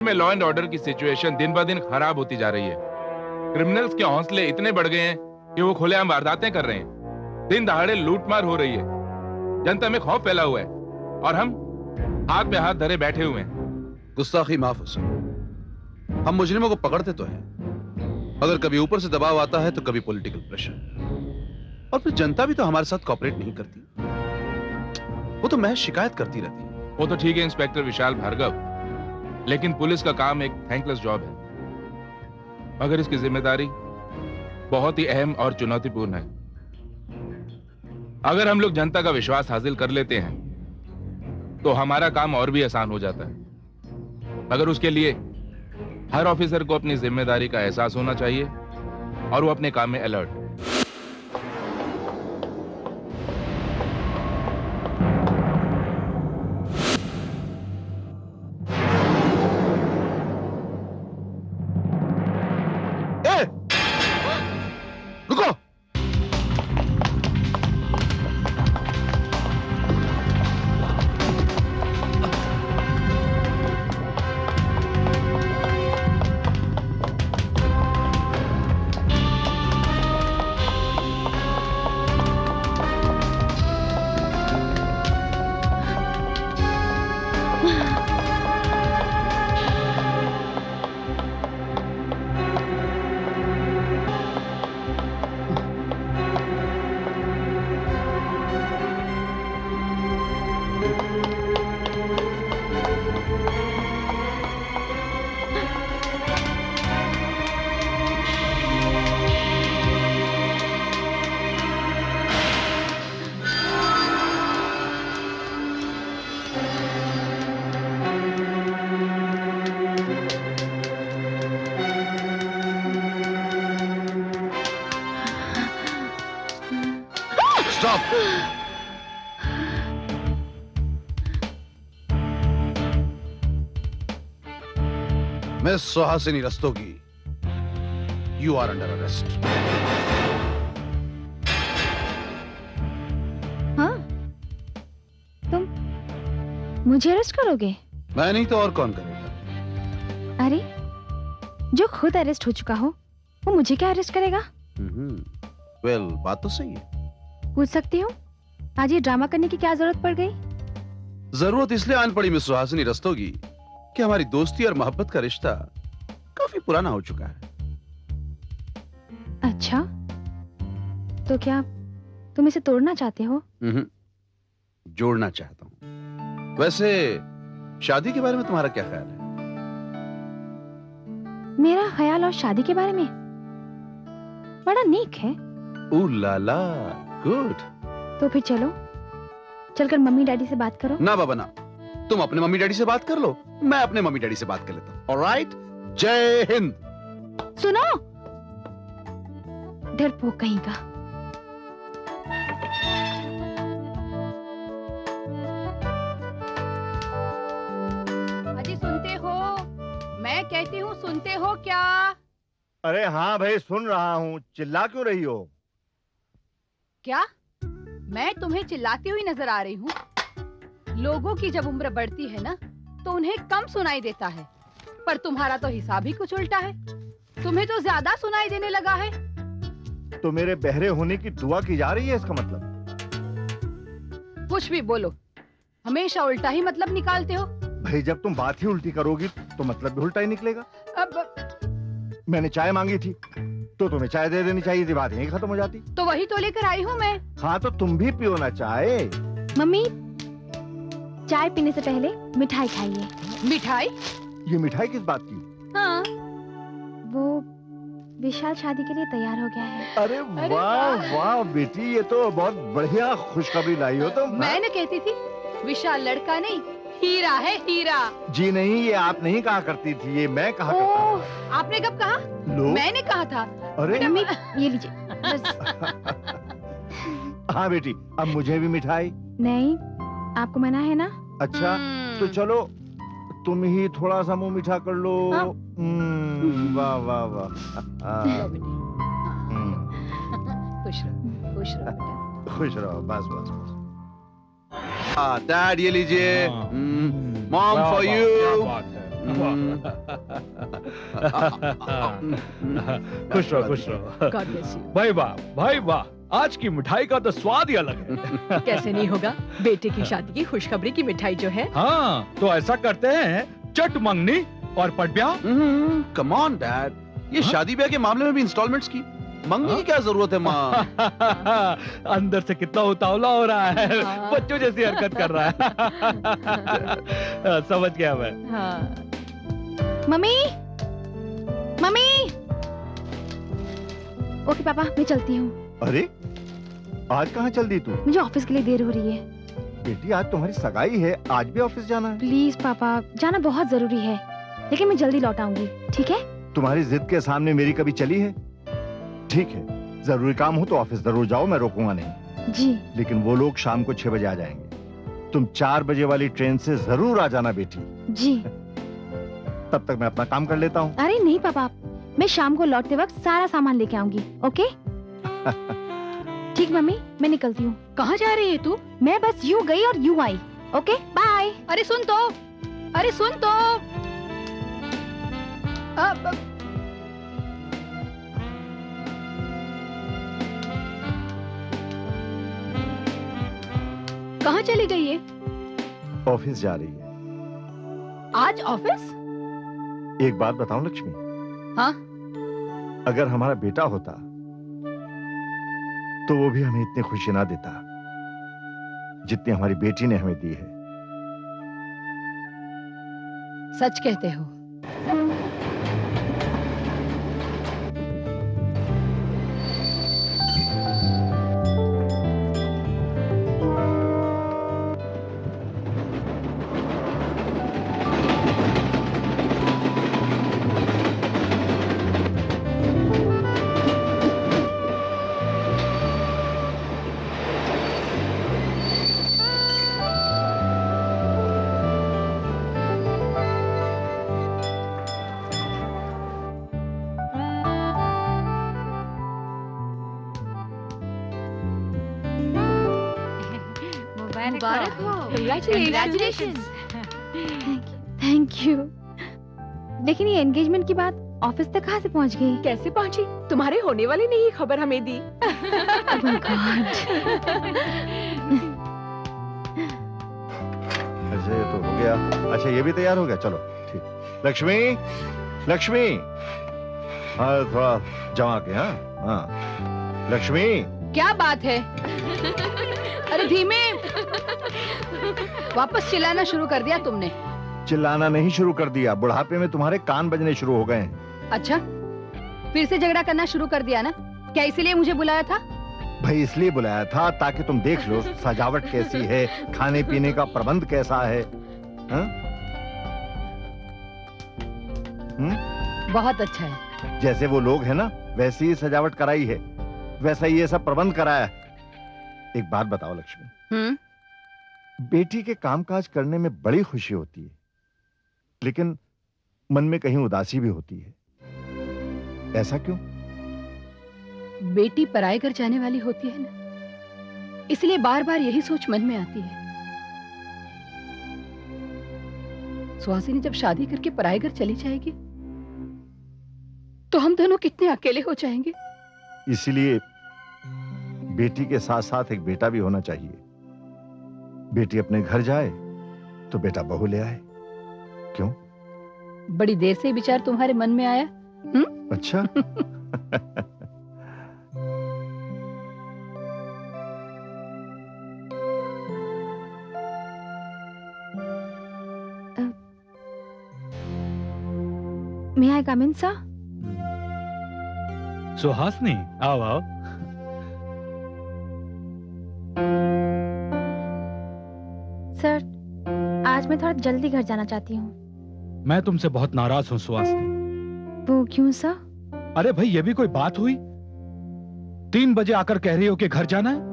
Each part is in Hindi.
में लॉ एंड ऑर्डर की सिचुएशन दिन ब दिन खराब होती जा रही है। क्रिमिनल्स के हौसले इतने बढ़ गए हैं कि वो खुलेआम वारदातें कर रहे हैं। दिन दहाड़े लूटमार हो रही है। जनता में खौफ फैला हुआ है और हम हाथ में हाथ धरे बैठे हुए हैं। गुस्ताखी माफ हुसैन, हम मुजरिमों को पकड़ते तो हैं, मगर कभी ऊपर से दबाव आता है तो कभी पॉलिटिकल प्रेशर, और फिर जनता भी तो हमारे साथ कॉपरेट नहीं करती। वो तो महज शिकायत करती रहती है। वो तो ठीक है इंस्पेक्टर विशाल भार्गव, लेकिन पुलिस का काम एक थैंकलेस जॉब है, मगर इसकी जिम्मेदारी बहुत ही अहम और चुनौतीपूर्ण है। अगर हम लोग जनता का विश्वास हासिल कर लेते हैं तो हमारा काम और भी आसान हो जाता है, मगर उसके लिए हर ऑफिसर को अपनी जिम्मेदारी का एहसास होना चाहिए और वो अपने काम में अलर्ट। रुको, stop. Miss Suhasini Rastogi, you are under arrest. हाँ? तुम मुझे अरेस्ट करोगे? मैं नहीं तो और कौन करेगा? अरे, जो खुद अरेस्ट हो चुका हो वो मुझे क्या अरेस्ट करेगा? वेल, बात तो सही है। पूछ सकती हूँ, आज ये ड्रामा करने की क्या जरूरत पड़ गई? जरूरत इसलिए आन पड़ी मिस सुहासिनी रस्तोगी कि हमारी दोस्ती और मोहब्बत का रिश्ता काफी पुराना हो चुका है। अच्छा, तो क्या तुम इसे तोड़ना चाहते हो? जोड़ना चाहता हूँ। वैसे शादी के बारे में तुम्हारा क्या ख्याल है? मेरा ख्याल और शादी के बारे में बड़ा नीक है। ओ लाला, गुड। तो फिर चलो, चलकर मम्मी डैडी से बात करो। ना बाबा ना, तुम अपने मम्मी डैडी से बात कर लो, मैं अपने मम्मी डैडी से बात कर लेता हूँ। ऑलराइट, जय हिंद। सुनो, डरपोक कहीं का। अजी सुनते हो? मैं कहती हूँ सुनते हो क्या? अरे हाँ भाई, सुन रहा हूँ। चिल्ला क्यों रही हो? क्या मैं तुम्हें चिल्लाती हुई नजर आ रही हूँ? लोगों की जब उम्र बढ़ती है ना तो उन्हें कम सुनाई देता है, पर तुम्हारा तो हिसाब ही कुछ उल्टा है। तुम्हें तो ज्यादा सुनाई देने लगा है। तो मेरे बहरे होने की दुआ की जा रही है, इसका मतलब? कुछ भी बोलो, हमेशा उल्टा ही मतलब निकालते हो। भाई जब तुम बात ही उल्टी करोगी तो मतलब भी उल्टा ही निकलेगा। अब मैंने चाय मांगी थी तो तुम्हें चाय दे देनी चाहिए थी, बात यहीं खत्म हो जाती। तो वही तो लेकर आई हूँ मैं। हाँ तो तुम भी पियो ना चाय। मम्मी, चाय पीने से पहले मिठाई खाइए। मिठाई? ये मिठाई किस बात की? हाँ। वो विशाल शादी के लिए तैयार हो गया है। अरे अरे वाह वाह। वाह बेटी, ये तो बहुत बढ़िया खुशखबरी लाई हो तुम। मैं न कहती थी विशाल लड़का नहीं, हीरा है, हीरा। जी नहीं, ये आप नहीं कहा करती थी, ये मैं कहा करता ओह, आपने कब कहा? था। लो, मैंने कहा था। अरे मम्मी, ये लीजिए। बस। हाँ बेटी, अब मुझे भी मिठाई। नहीं, आपको मना है ना? अच्छा तो चलो, तुम ही थोड़ा सा मुंह मीठा कर लो। हाँ। वाह वाह वाह। लो बेटी। खुश रहो, खुश रहो बेटा। खुश रहो, बस बस बस। डैड, ये लीजिए। मॉम फॉर क्या यू। बात है। खुश रहो, खुश रहो। God bless you. भाई वाह, आज की मिठाई का तो स्वाद ही अलग है। कैसे नहीं होगा, बेटे की शादी की खुशखबरी की मिठाई जो है। हाँ, तो ऐसा करते हैं, चट मंगनी और पट ब्याह। कम ऑन डैड, ये हाँ? शादी ब्याह के मामले में भी इंस्टॉलमेंट्स की मंगनी की क्या जरूरत है माँ? अंदर से कितना उतावला हो रहा है, हाँ। बच्चों जैसी हरकत कर रहा है। समझ गया मैं। हाँ। Mummy, mummy. ओके पापा, मैं चलती हूँ। अरे आज कहाँ चल दी तू? मुझे ऑफिस के लिए देर हो रही है। बेटी आज तुम्हारी सगाई है, आज भी ऑफिस जाना है? प्लीज पापा, जाना बहुत जरूरी है, लेकिन मैं जल्दी लौट आऊंगी, ठीक है? तुम्हारी जिद के सामने मेरी कभी चली है? ठीक है, जरूरी काम हो तो ऑफिस जरूर जाओ, मैं रोकूंगा नहीं। जी। लेकिन वो लोग शाम को 6 बजे आ जाएंगे। तुम 4 बजे वाली ट्रेन से जरूर आ जाना बेटी। जी। तब तक मैं अपना काम कर लेता हूँ। अरे नहीं पापा, मैं शाम को लौटते वक्त सारा सामान लेके आऊंगी, ओके? ठीक मम्मी, मैं निकलती हूँ। कहाँ जा रही है तू? मैं बस यूं गई और यूं आई, ओके बाय। अरे सुन तो, अरे सुन तो। अब कहाँ चली गई है? ऑफिस जा रही है। आज ऑफिस? एक बात बताऊं लक्ष्मी? हाँ? अगर हमारा बेटा होता तो वो भी हमें इतनी खुशी ना देता जितनी हमारी बेटी ने हमें दी है। सच कहते हो। मुबारक हो। Congratulations. Thank you. लेकिन ये एंगेजमेंट की बात ऑफिस तक कहाँ से पहुँच गई? कैसे पहुंची? तुम्हारे होने वाले ने ही खबर हमें दी। Oh my God. अच्छा ये तो हो गया। अच्छा ये भी तैयार हो गया, चलो ठीक। लक्ष्मी, लक्ष्मी, हाँ थोड़ा जमा के। हाँ हाँ लक्ष्मी। क्या बात है? अरे धीमे, वापस चिल्लाना शुरू कर दिया तुमने। चिल्लाना नहीं शुरू कर दिया, बुढ़ापे में तुम्हारे कान बजने शुरू हो गए हैं। अच्छा, फिर से झगड़ा करना शुरू कर दिया ना? क्या इसीलिए मुझे बुलाया था? भाई इसलिए बुलाया था ताकि तुम देख लो सजावट कैसी है, खाने पीने का प्रबंध कैसा है। हाँ? बहुत अच्छा है। जैसे वो लोग हैं ना वैसी ही सजावट कराई है, वैसा ही ये सब प्रबंध कराया है। एक बात बताओ लक्ष्मी, बेटी के कामकाज करने में बड़ी खुशी होती है, लेकिन मन में कहीं उदासी भी होती है। ऐसा क्यों? बेटी पराये घर जाने वाली होती है ना, इसलिए बार बार यही सोच मन में आती है। सुहासिनी जब शादी करके पराये घर चली जाएगी तो हम दोनों कितने अकेले हो जाएंगे। इसीलिए बेटी के साथ साथ एक बेटा भी होना चाहिए। बेटी अपने घर जाए तो बेटा बहू ले आए। क्यों? बड़ी देर से विचार तुम्हारे मन में आया? अच्छा। May I come in, sir? Suhasini, आओ आओ। सर, आज मैं थोड़ा जल्दी घर जाना चाहती हूँ। मैं तुमसे बहुत नाराज हूँ सुहासनी। वो क्यों सर? अरे भाई, ये भी कोई बात हुई? 3 बजे आकर कह रही हो कि घर जाना है।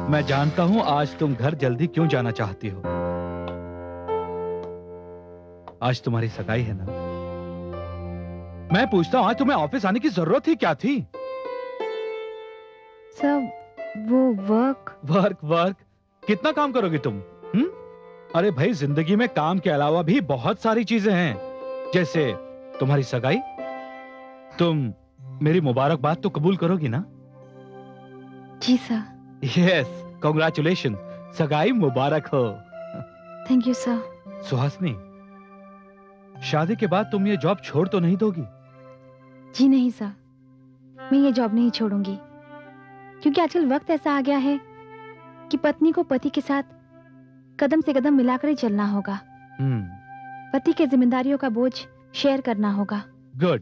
मैं जानता हूं आज तुम घर जल्दी क्यों जाना चाहती हो। आज तुम्हारी सगाई है ना। मैं पूछता हूं, आज तुम्हें ऑफिस आने की जरूरत ही क्या थी? सर, वो वर्क। वर्क वर्क, कितना काम करोगी तुम? अरे भाई, जिंदगी में काम के अलावा भी बहुत सारी चीजें हैं, जैसे तुम्हारी सगाई। तुम मेरी मुबारकबाद तो कबूल करोगी ना? जी सर। यस, कांग्रेचुलेशन, सगाई मुबारक हो। Thank you sir. सुहासिनी, शादी के बाद तुम ये जॉब छोड़ तो नहीं दोगी? जी नहीं सर, मैं ये जॉब नहीं छोड़ूंगी, क्योंकि आजकल वक्त ऐसा आ गया है कि पत्नी को पति के साथ कदम से कदम मिलाकर ही चलना होगा। पति के जिम्मेदारियों का बोझ शेयर करना होगा। गुड,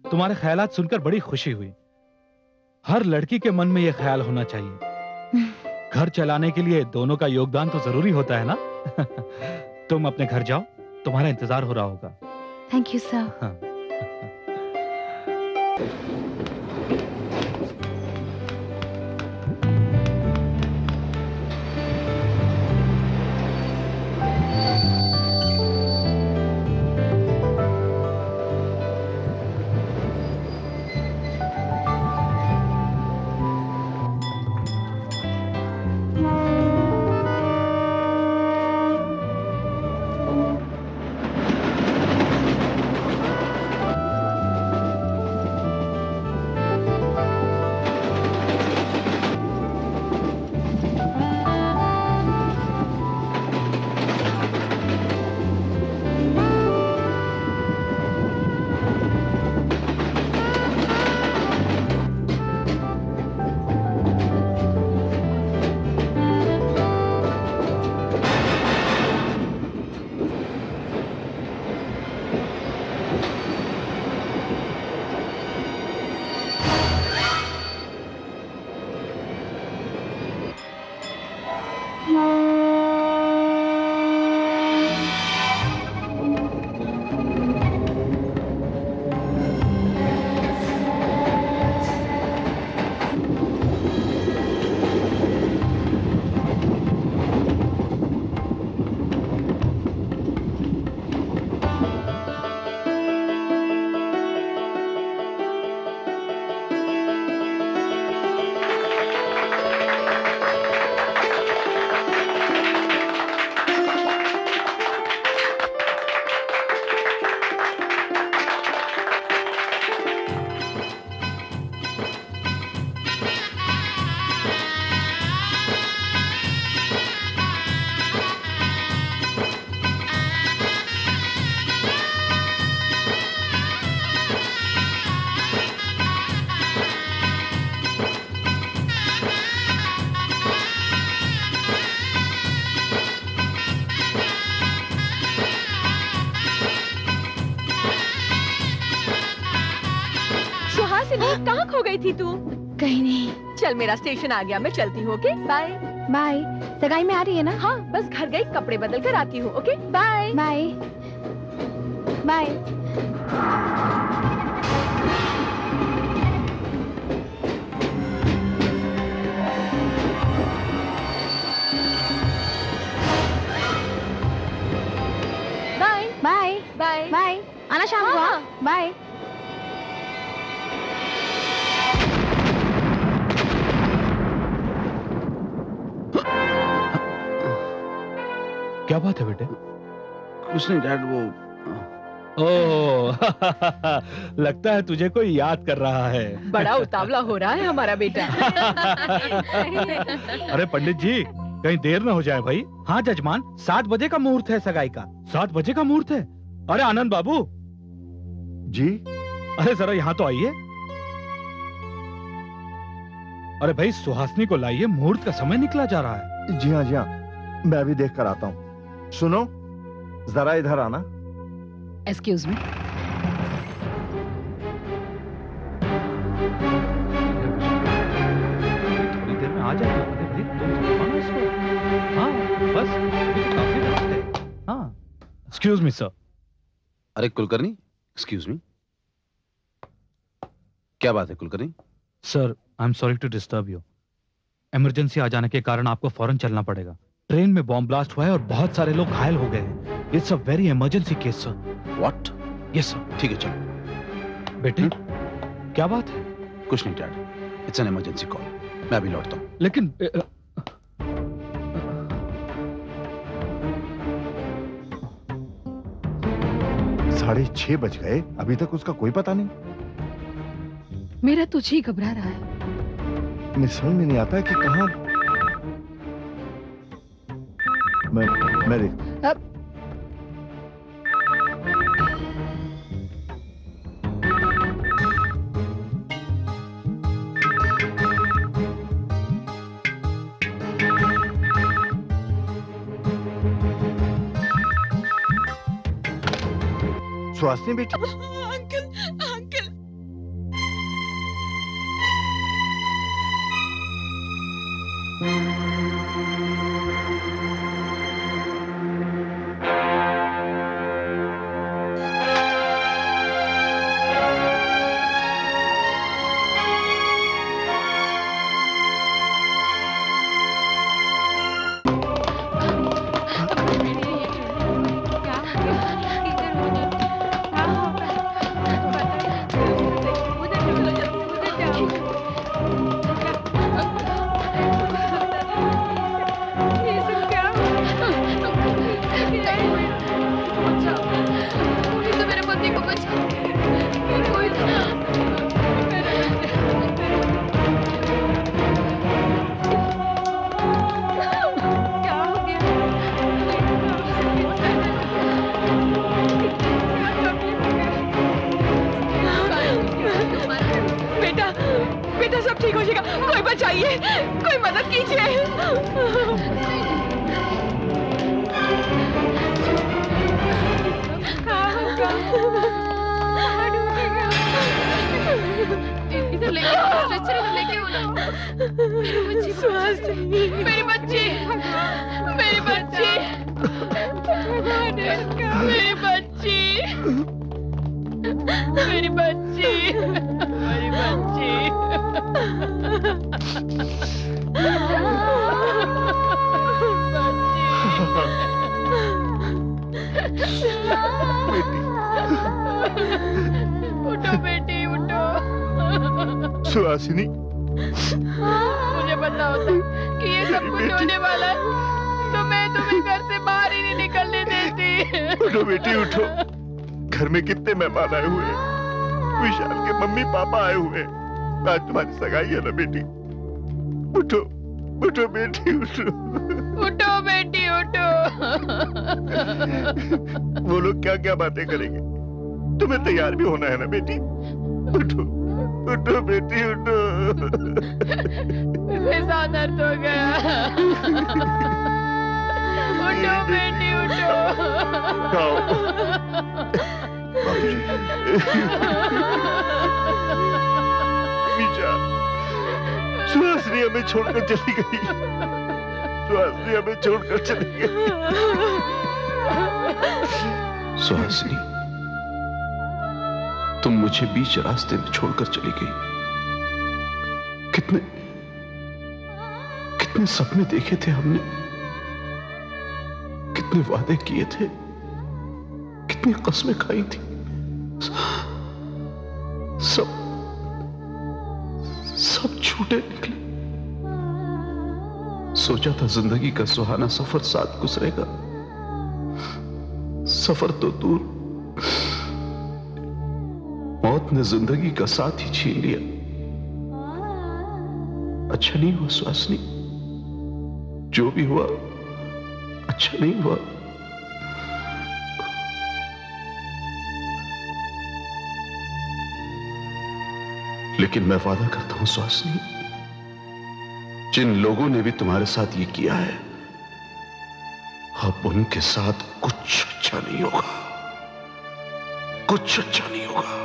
तुम्हारे ख्यालात सुनकर बड़ी खुशी हुई। हर लड़की के मन में यह ख्याल होना चाहिए। घर चलाने के लिए दोनों का योगदान तो जरूरी होता है ना। तुम अपने घर जाओ, तुम्हारा इंतजार हो रहा होगा। Thank you sir. हाँ। कहाँ खो गई थी तू? कहीं नहीं। चल, मेरा स्टेशन आ गया, मैं चलती हूँ। Okay, bye. बाय। सगाई में आ रही है ना? हाँ, बस घर गई, कपड़े बदल कर आती हूँ। Okay, bye bye bye. Bye bye bye bye. आना शाम को। हाँ। बाय। क्या बात है बेटे? कुछ नहीं डैड, वो ओह, लगता है तुझे कोई याद कर रहा है। बड़ा उतावला हो रहा है हमारा बेटा। अरे पंडित जी, कहीं देर न हो जाए भाई। हाँ जजमान, 7 बजे का मुहूर्त है सगाई का। 7 बजे का मुहूर्त है। अरे आनंद बाबू जी। अरे जरा यहाँ तो आइए। अरे भाई, सुहासिनी को लाइए, मुहूर्त का समय निकला जा रहा है। जी हाँ जी हाँ, मैं अभी देख कर आता हूँ। सुनो, जरा इधर आना। Excuse me. थोड़ी देर में आ जाएगा। अरे भाई, तुम संभालो इसको। हाँ बस, अभी तो काफी वक्त है। हाँ, एक्सक्यूज मी सर। अरे कुलकर्णी, एक्सक्यूज मी, क्या बात है Kulkarni? Sir, I am sorry to disturb you. Emergency आ जाने के कारण आपको फौरन चलना पड़ेगा। ट्रेन में बॉम्ब ब्लास्ट हुआ है और बहुत सारे लोग घायल हो गए हैं। It's a very emergency case sir. What? Yes sir. ठीक है, चलो। बेटे, क्या बात है? कुछ नहीं dad, it's an emergency call. मैं अभी लौटता हूँ। लेकिन 6:30 बज गए, अभी तक उसका कोई पता नहीं। मेरा तुझे ही घबरा रहा है। मुझे समझ में नहीं आता कि कहाँ। मैं अब सुहासिनी बेटी, अंकल अंकल बेटा बेटा सब ठीक हो जाएगा। कोई बचाइए, कोई मदद कीजिए। इधर लेके स्ट्रेचर इधर लेके आओ ना। सुहासिनी मेरी बच्ची, मेरी बच्ची, मेरी बच्ची, मेरी बच्ची, मेरी बच्ची। उठो बेटी उठो। सुहासिनी, मुझे पता होता कि ये सब कुछ होने वाला है तो मैं तुम्हें घर से बाहर ही नहीं निकलने देती। उठो बेटी उठो। घर में कितने मेहमान आए हुए हैं। विशाल के मम्मी पापा आए हुए हैं। आज तुम्हारी सगाई है ना बेटी। उठो उठो बेटी उठो। उठो बेटी उठो। वो लोग क्या क्या बातें करेंगे, तुम्हें तैयार भी होना है ना बेटी। उठो उठो बेटी उठो। ऐसा दर्द हो गया। उठो बेटी उठो। विशाल, सुहासिनी हमें छोड़कर चली गई। सुहासिनी हमें छोड़कर चली गई। सुहासिनी, तुम मुझे बीच रास्ते में छोड़कर चली गई। कितने कितने सपने देखे थे हमने, कितने वादे किए थे, कितनी कस्में खाई थी। सब सब झूठे निकले। सोचा था जिंदगी का सुहाना सफर साथ गुजरेगा। सफर तो दूर, मौत ने जिंदगी का साथ ही छीन लिया। अच्छा नहीं हुआ सुहासिनी, जो भी हुआ अच्छा नहीं हुआ। लेकिन मैं वादा करता हूं सुहासिनी, जिन लोगों ने भी तुम्हारे साथ ये किया है, अब उनके साथ कुछ अच्छा नहीं होगा, कुछ अच्छा नहीं होगा।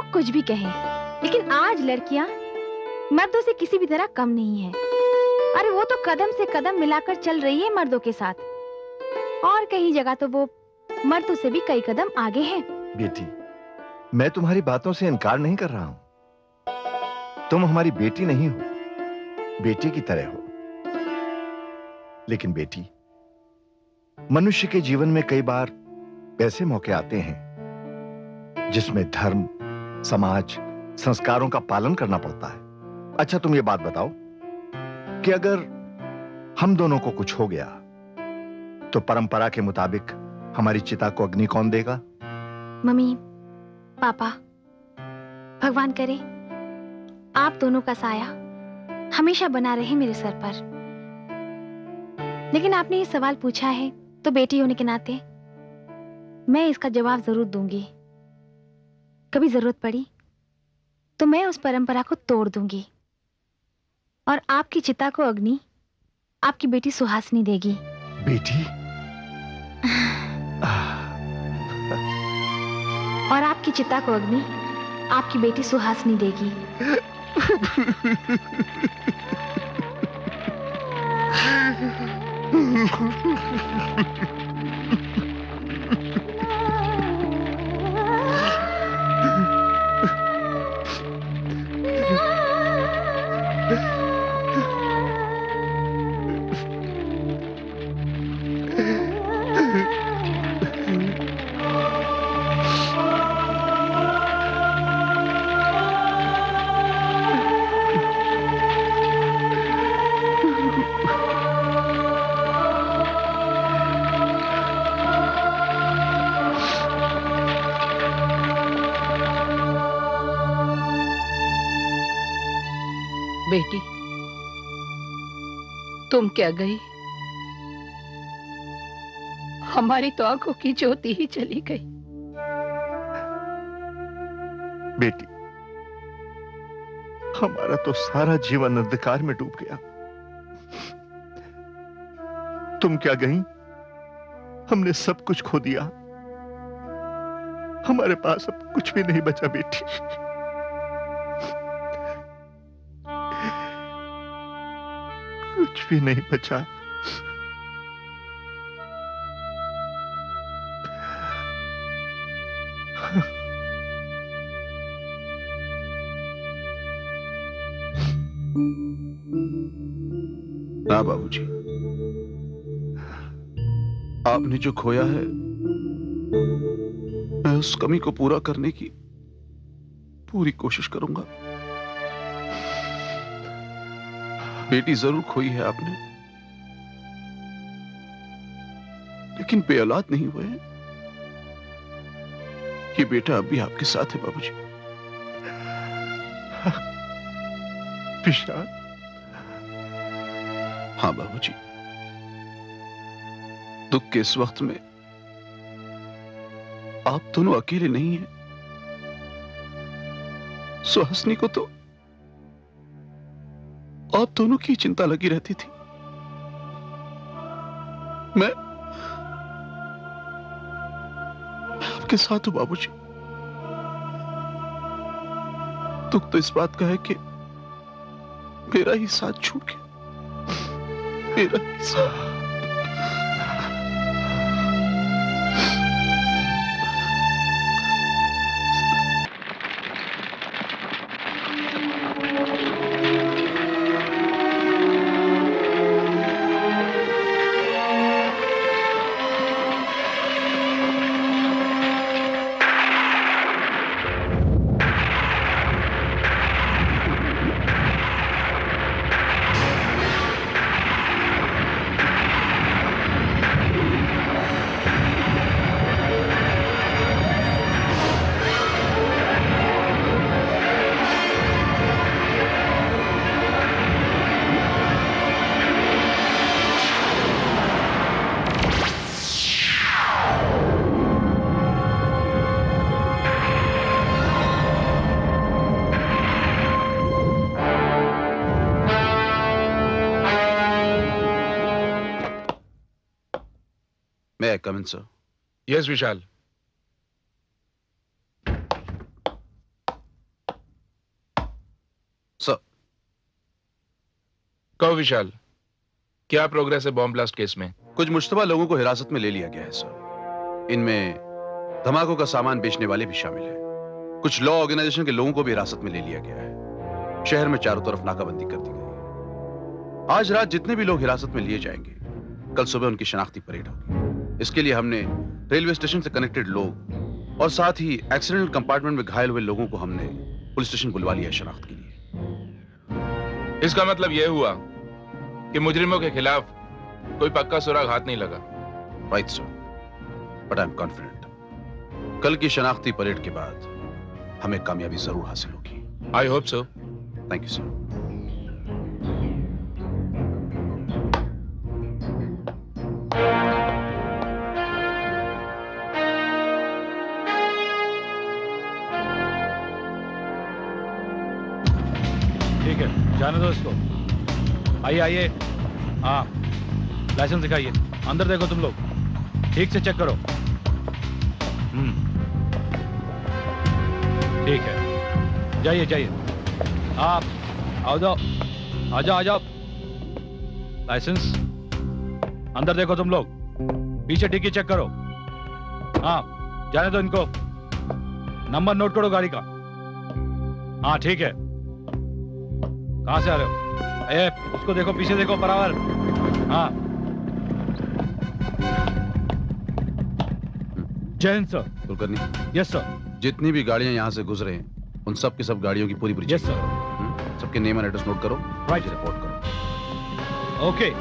लोग कुछ भी कहें, लेकिन आज लड़कियां मर्दों से किसी भी तरह कम नहीं है। अरे वो तो कदम से कदम मिलाकर चल रही है मर्दों के साथ, और कई जगह तो वो मर्दों से भी कई कदम आगे है। बेटी, मैं तुम्हारी बातों से इनकार नहीं कर रहा हूं। तुम हमारी बेटी नहीं हो, बेटी की तरह हो। लेकिन बेटी, मनुष्य के जीवन में कई बार ऐसे मौके आते हैं जिसमें धर्म, समाज, संस्कारों का पालन करना पड़ता है। अच्छा, तुम ये बात बताओ कि अगर हम दोनों को कुछ हो गया तो परंपरा के मुताबिक हमारी चिता को अग्नि कौन देगा? मम्मी, पापा, भगवान करे आप दोनों का साया हमेशा बना रहे मेरे सर पर। लेकिन आपने ये सवाल पूछा है तो बेटी होने के नाते मैं इसका जवाब जरूर दूंगी। कभी जरूरत पड़ी तो मैं उस परंपरा को तोड़ दूंगी और आपकी चिता को अग्नि आपकी बेटी सुहासिनी देगी। बेटी? और आपकी चिता को अग्नि आपकी बेटी सुहासिनी देगी। बेटी, तुम क्या गई? हमारी तो आंखों की ज्योति ही चली गई। बेटी, हमारा तो सारा जीवन अंधकार में डूब गया। तुम क्या गई? हमने सब कुछ खो दिया। हमारे पास अब कुछ भी नहीं बचा बेटी। कुछ भी नहीं बचा। ना बाबूजी, आपने जो खोया है मैं उस कमी को पूरा करने की पूरी कोशिश करूंगा। बेटी जरूर खोई है आपने, लेकिन बेऔलाद नहीं हुए हैं। ये बेटा अब भी आपके साथ है बाबूजी। विशाल। हाँ बाबूजी, दुख के इस वक्त में आप दोनों अकेले नहीं हैं। सुहासिनी को तो आप दोनों की चिंता लगी रहती थी। मैं आपके साथ हूं बाबूजी। दुख तो इस बात का है कि मेरा ही साथ छूट गया। मेरा ही साथ। May I come in, sir? Yes Vishal. कहो विशाल, क्या प्रोग्रेस है बॉम्ब ब्लास्ट केस में? कुछ मुश्तबा लोगों को हिरासत में ले लिया गया है सर। इनमें धमाकों का सामान बेचने वाले भी शामिल हैं। कुछ लॉ ऑर्गेनाइजेशन के लोगों को भी हिरासत में ले लिया गया है। शहर में चारों तरफ नाकाबंदी कर दी गई है। आज रात जितने भी लोग हिरासत में लिए जाएंगे, कल सुबह उनकी शनाख्ती परेड होगी। इसके लिए हमने रेलवे स्टेशन से कनेक्टेड लोग और साथ ही एक्सीडेंटल कंपार्टमेंट में घायल हुए लोगों को हमने पुलिस स्टेशन बुलवा लिया शनाख्त के लिए। इसका मतलब यह हुआ कि मुजरिमों के खिलाफ कोई पक्का सुराग हाथ नहीं लगा। Right sir, but I am confident कल की शनाख्ती परेड के बाद हमें कामयाबी जरूर हासिल होगी। I hope so. Thank you sir. ठीक है, जाने दो इसको। आइए आइए। हाँ, लाइसेंस दिखाइए। अंदर देखो तुम लोग, ठीक से चेक करो। ठीक है, जाइए जाइए। आप आओ जाओ, आ जाओ आ जाओ। लाइसेंस अंदर देखो तुम लोग, पीछे डिक्की चेक करो। हाँ, जाने दो इनको। नंबर नोट करो गाड़ी का। हाँ ठीक है। कहां से आ रहे हो? उसको देखो, पीछे देखो बराबर। हाँ, जय Hind sir. Kulkarni, yes sir. जितनी भी गाड़ियां यहां से गुजरे हैं उन सब की सब गाड़ियों की पूरी पूरी यस चेक सर। करो। सबके नेम एंड एड्रेस नोट करो, राइट। रिपोर्ट करो। ओके।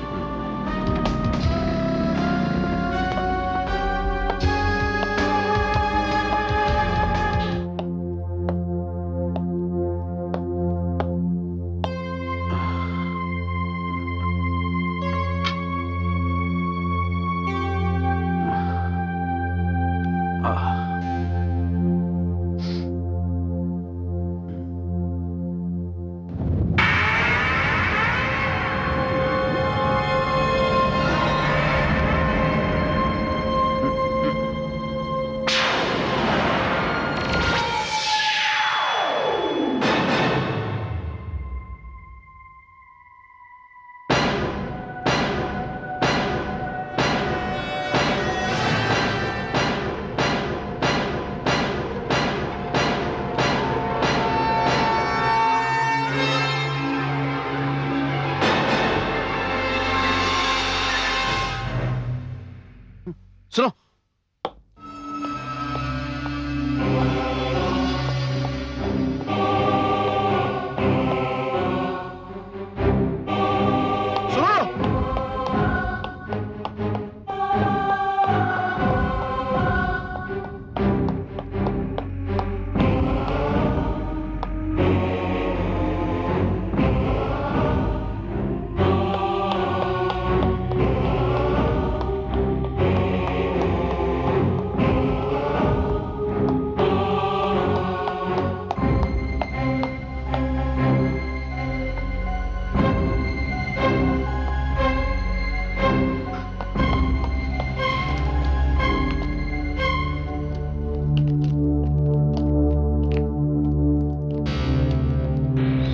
सुनो,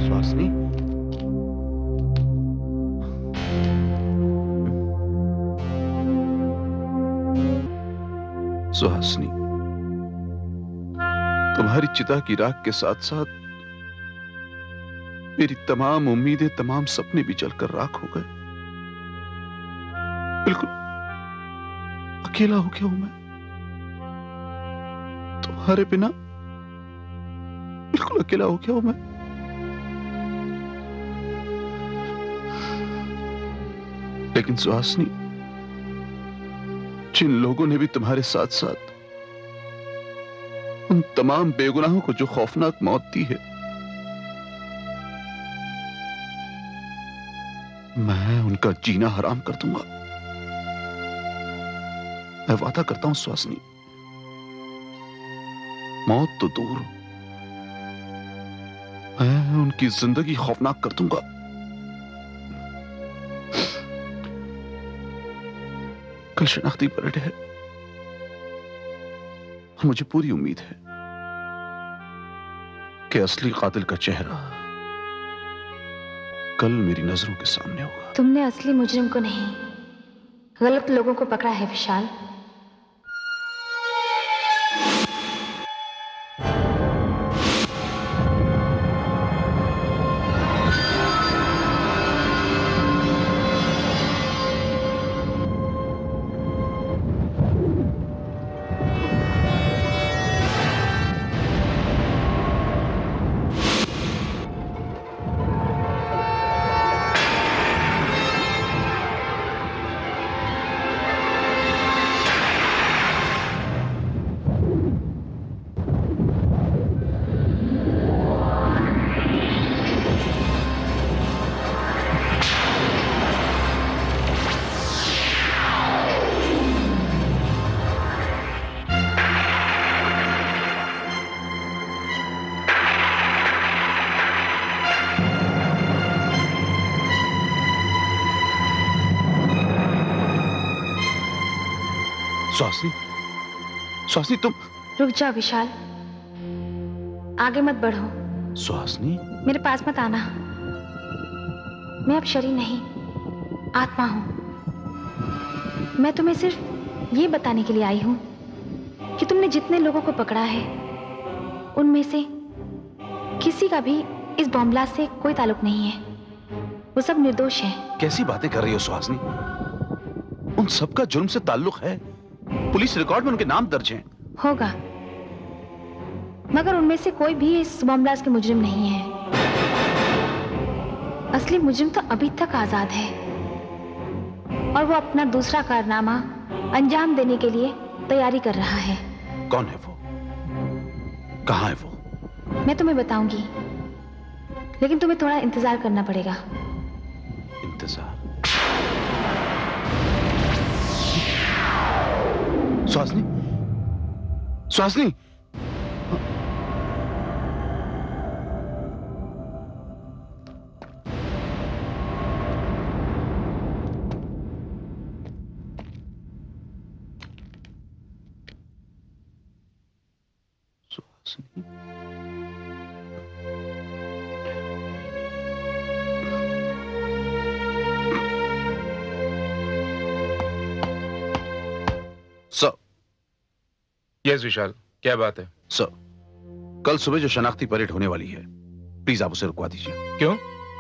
सुहासिनी, सुहासिनी, तुम्हारी चिता की राख के साथ साथ मेरी तमाम उम्मीदें, तमाम सपने भी जलकर राख हो गए। बिल्कुल अकेला हो गया हूं मैं तुम्हारे बिना। बिल्कुल अकेला हो गया हूं मैं। लेकिन सुहासिनी, जिन लोगों ने भी तुम्हारे साथ साथ उन तमाम बेगुनाहों को जो खौफनाक मौत दी है, मैं उनका जीना हराम कर दूंगा। मैं वादा करता हूं सुहासिनी, मौत तो दूर, मैं उनकी जिंदगी खौफनाक कर दूंगा। कल शनाख्ती परेड है और मुझे पूरी उम्मीद है कि असली कातिल का चेहरा कल मेरी नजरों के सामने होगा। तुमने असली मुजरिम को नहीं, गलत लोगों को पकड़ा है विशाल। सुहासिनी, सुहासिनी तुम। रुक जाओ विशाल, आगे मत बढ़ो। सुहासिनी, मेरे पास मत आना। मैं अब शरीर नहीं, आत्मा हूं। मैं तुम्हें सिर्फ ये बताने के लिए आई हूं कि तुमने जितने लोगों को पकड़ा है उनमें से किसी का भी इस बॉम्ब ब्लास्ट से कोई ताल्लुक नहीं है। वो सब निर्दोष हैं। कैसी बातें कर रही हो सुहासिनी? उन सबका जुर्म से ताल्लुक है। पुलिस रिकॉर्ड में उनके नाम दर्ज हैं। होगा, मगर उनमें से कोई भी इस बॉम्ब ब्लास्ट के मुजरिम नहीं है। असली मुजरिम तो अभी तक आजाद है और वो अपना दूसरा कारनामा अंजाम देने के लिए तैयारी कर रहा है। कौन है वो? कहाँ है वो? मैं तुम्हें बताऊंगी, लेकिन तुम्हें थोड़ा इंतजार करना पड़ेगा। इंतजार? सुहासिनी, सुहासिनी, सुहासिनी, सर। यस विशाल, क्या बात है? सर, कल सुबह जो शनाख्ती परेड होने वाली है, प्लीज आप उसे रुकवा दीजिए। क्यों?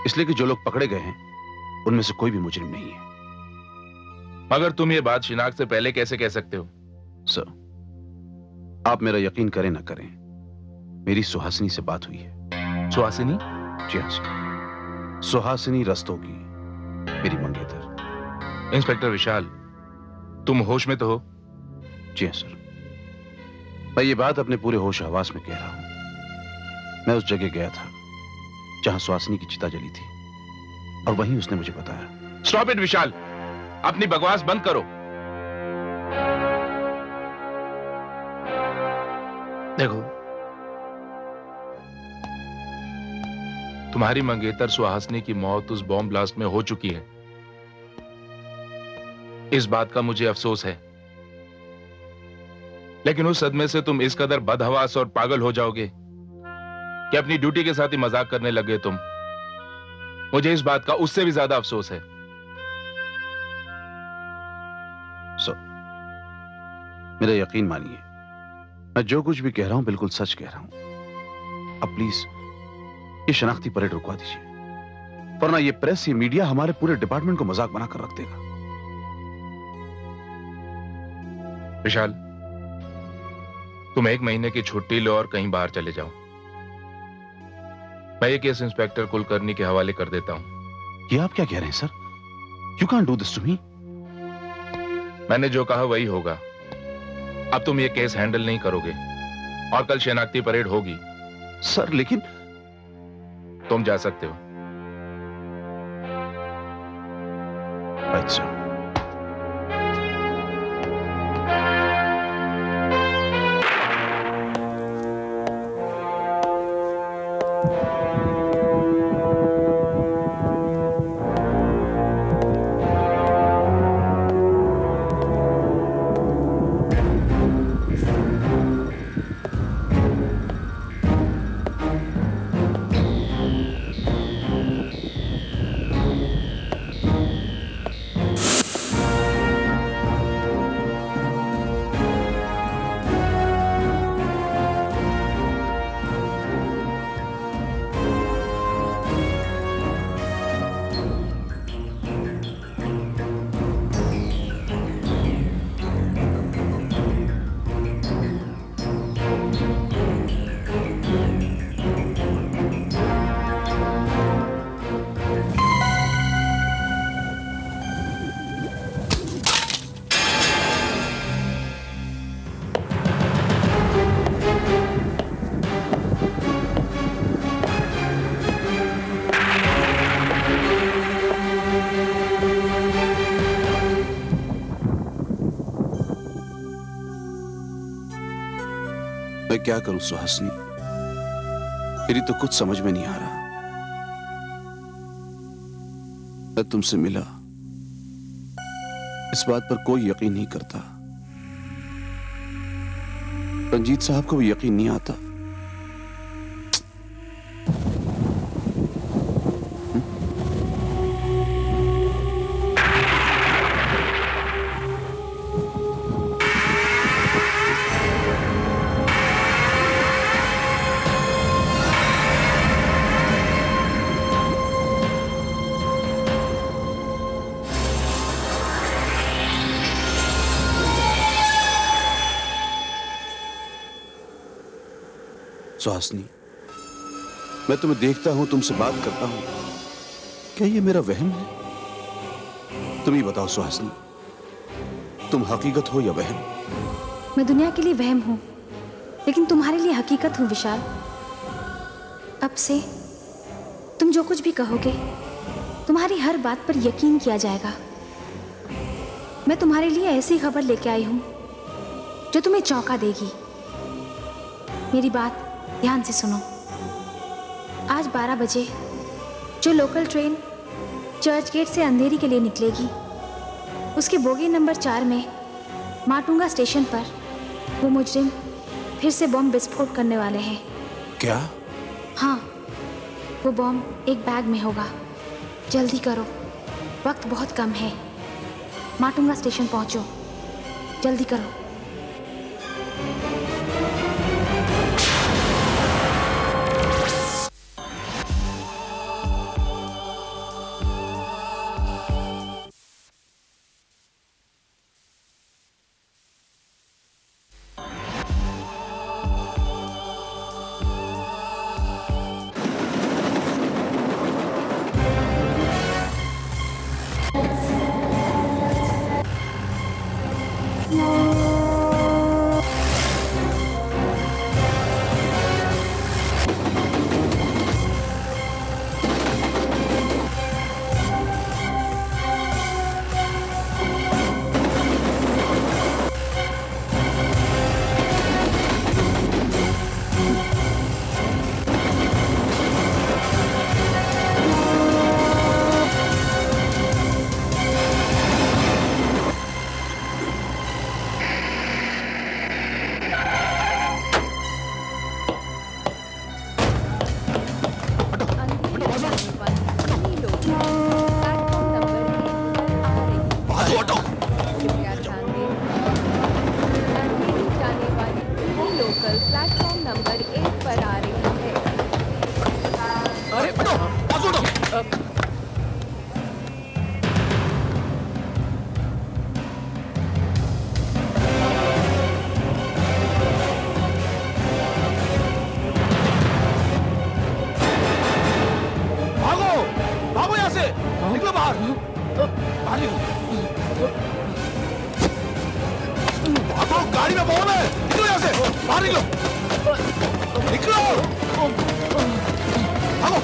इसलिए कि जो लोग पकड़े गए हैं उनमें से कोई भी मुजरिम नहीं है। मगर तुम ये बात शिनाख्त से पहले कैसे कह सकते हो? सर, आप मेरा यकीन करें ना करें, मेरी सुहासिनी से बात हुई है। सुहासिनी? जी हाँ सर, सुहासिनी रस्तोगी, मेरी मंगेतर। इंस्पेक्टर विशाल, तुम होश में तो हो? जी हाँ सर, मैं ये बात अपने पूरे होश हवास में कह रहा हूं। मैं उस जगह गया था जहां सुहासिनी की चिता जली थी और वहीं उसने मुझे बताया। स्टॉप इट विशाल, अपनी बकवास बंद करो। देखो, तुम्हारी मंगेतर सुहासिनी की मौत उस बॉम्ब ब्लास्ट में हो चुकी है। इस बात का मुझे अफसोस है, लेकिन उस सदमे से तुम इस कदर बदहवास और पागल हो जाओगे कि अपनी ड्यूटी के साथ ही मजाक करने लगे तुम। मुझे इस बात का उससे भी ज्यादा अफसोस है। सर, मेरा यकीन मानिए, मैं जो कुछ भी कह रहा हूं बिल्कुल सच कह रहा हूं। अब प्लीज ये शनाख्ती परेड रुकवा दीजिए, वरना ये प्रेस, ये मीडिया हमारे पूरे डिपार्टमेंट को मजाक बनाकर रख देगा। विशाल, तुम 1 महीने की छुट्टी लो और कहीं बाहर चले जाओ। मैं ये केस इंस्पेक्टर कुलकर्णी के हवाले कर देता हूं। ये आप क्या कह रहे हैं sir? You can't do this to me. मैंने जो कहा वही होगा। अब तुम ये केस हैंडल नहीं करोगे और कल शनाख्ती परेड होगी। सर लेकिन तुम जा सकते हो। अच्छा, मैं क्या करूं सुहासिनी, मेरी तो कुछ समझ में नहीं आ रहा। मैं तुमसे मिला, इस बात पर कोई यकीन नहीं करता। रंजीत साहब को भी यकीन नहीं आता। सुहासिनी, मैं तुम्हें देखता हूं, तुमसे बात करता हूं, क्या ये मेरा वहम है? तुम ही बताओ सुहासिनी, तुम हकीकत हो या वहम? मैं दुनिया के लिए वहम हूँ, लेकिन तुम्हारे लिए हकीकत हूँ विशाल। अब से तुम जो कुछ भी कहोगे, तुम्हारी हर बात पर यकीन किया जाएगा। मैं तुम्हारे लिए ऐसी खबर लेके आई हूँ जो तुम्हें चौंका देगी। मेरी बात ध्यान से सुनो। आज 12 बजे जो लोकल ट्रेन चर्च गेट से अंधेरी के लिए निकलेगी, उसके बोगी नंबर 4 में माटुंगा स्टेशन पर वो मुजरिम फिर से बॉम्ब विस्फोट करने वाले हैं। क्या? हाँ, वो बॉम्ब एक बैग में होगा। जल्दी करो, वक्त बहुत कम है। माटुंगा स्टेशन पहुंचो, जल्दी करो। प्लेटफॉर्म नंबर 1 पर आ रही है। अरे हटो, बाजू हटो। भागो, भागो यहाँ से, निकलो बाहर, बाहर निकलो। भागो, गाड़ी में बॉम्ब है, निकलो यहाँ से, बाहर निकलो, निकलो, भागो,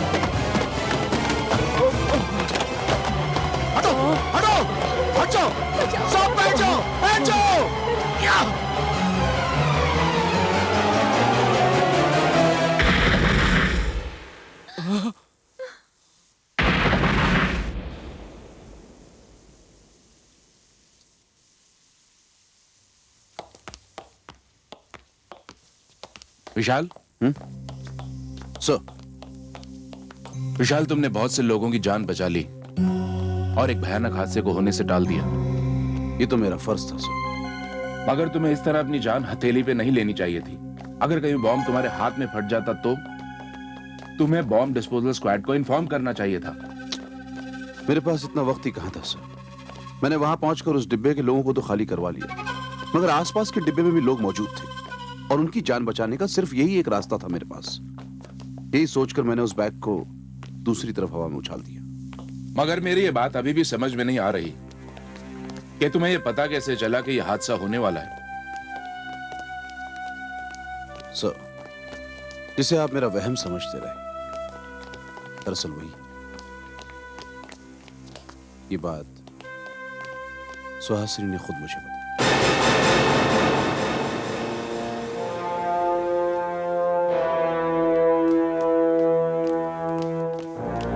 हटो, हटो, हट जाओ, सब बैठ जाओ, बैठ जाओ, क्या? विशाल, सर, विशाल, तुमने बहुत से लोगों की जान बचा ली और एक भयानक हादसे को होने से टाल दिया। ये तो मेरा फर्ज था सर। मगर तुम्हें इस तरह अपनी जान हथेली पे नहीं लेनी चाहिए थी। अगर कहीं बॉम्ब तुम्हारे हाथ में फट जाता तो तुम्हें बॉम्ब डिस्पोजल स्क्वाड को इन्फॉर्म करना चाहिए था। मेरे पास इतना वक्त ही कहां था सर। मैंने वहां पहुंचकर उस डिब्बे के लोगों को तो खाली करवा लिया, मगर आसपास के डिब्बे में भी लोग मौजूद थे और उनकी जान बचाने का सिर्फ यही एक रास्ता था मेरे पास। यही सोचकर मैंने उस बैग को दूसरी तरफ हवा में उछाल दिया। मगर मेरी ये बात अभी भी समझ में नहीं आ रही कि तुम्हें यह पता कैसे चला कि यह हादसा होने वाला है। सर, जिसे आप मेरा वहम समझते रहे, दरअसल वही। ये बात सुहासिनी ने खुद मुझे बताई।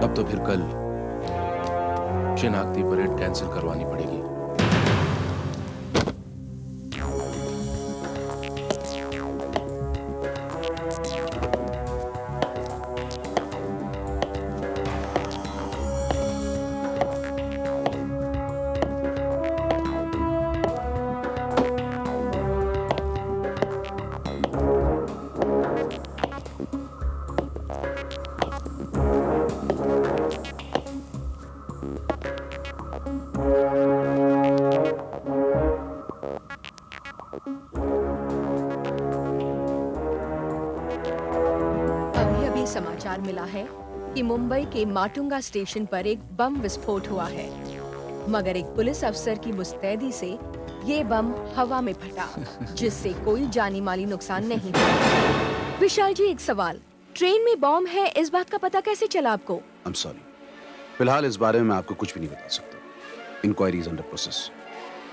अब तो फिर कल शिनाख्ती परेड कैंसिल करवानी पड़ेगी। अभी अभी समाचार मिला है कि मुंबई के माटुंगा स्टेशन पर एक बम विस्फोट हुआ है, मगर एक पुलिस अफसर की मुस्तैदी से ये बम हवा में फटा, जिससे कोई जानी माली नुकसान नहीं हुआ। विशाल जी, एक सवाल, ट्रेन में बॉम्ब है, इस बात का पता कैसे चला आपको? आई एम सॉरी, फिलहाल इस बारे में मैं आपको कुछ भी नहीं बता सकता। Inquiry is under process.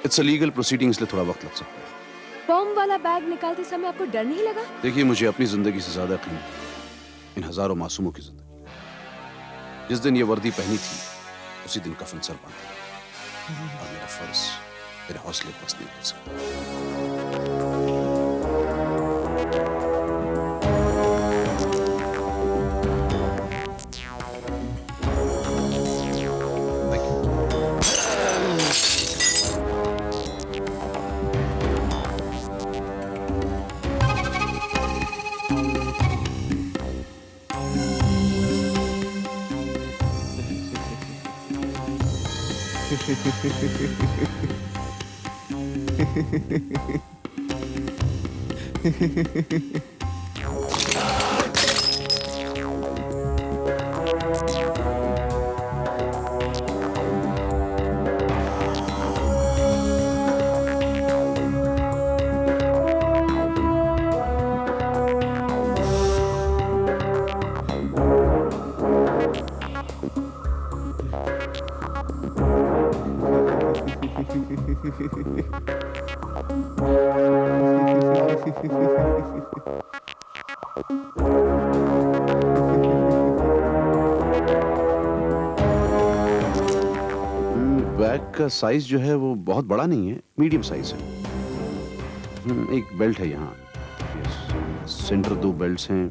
It's a legal proceeding, इसलिए थोड़ा वक्त लग सकता है। बॉम्ब वाला बैग निकालते समय आपको डर नहीं लगा? देखिए, मुझे अपनी जिंदगी से ज्यादा यकीन है इन हजारों मासूमों की जिंदगी। जिस दिन ये वर्दी पहनी थी, उसी दिन कफन सर बांधा और मेरा फर्ज मेरे हौसले को नहीं कर सकता। बैग का साइज जो है वो बहुत बड़ा नहीं है, मीडियम साइज है। एक बेल्ट है यहाँ, सेंटर 2 बेल्ट्स हैं।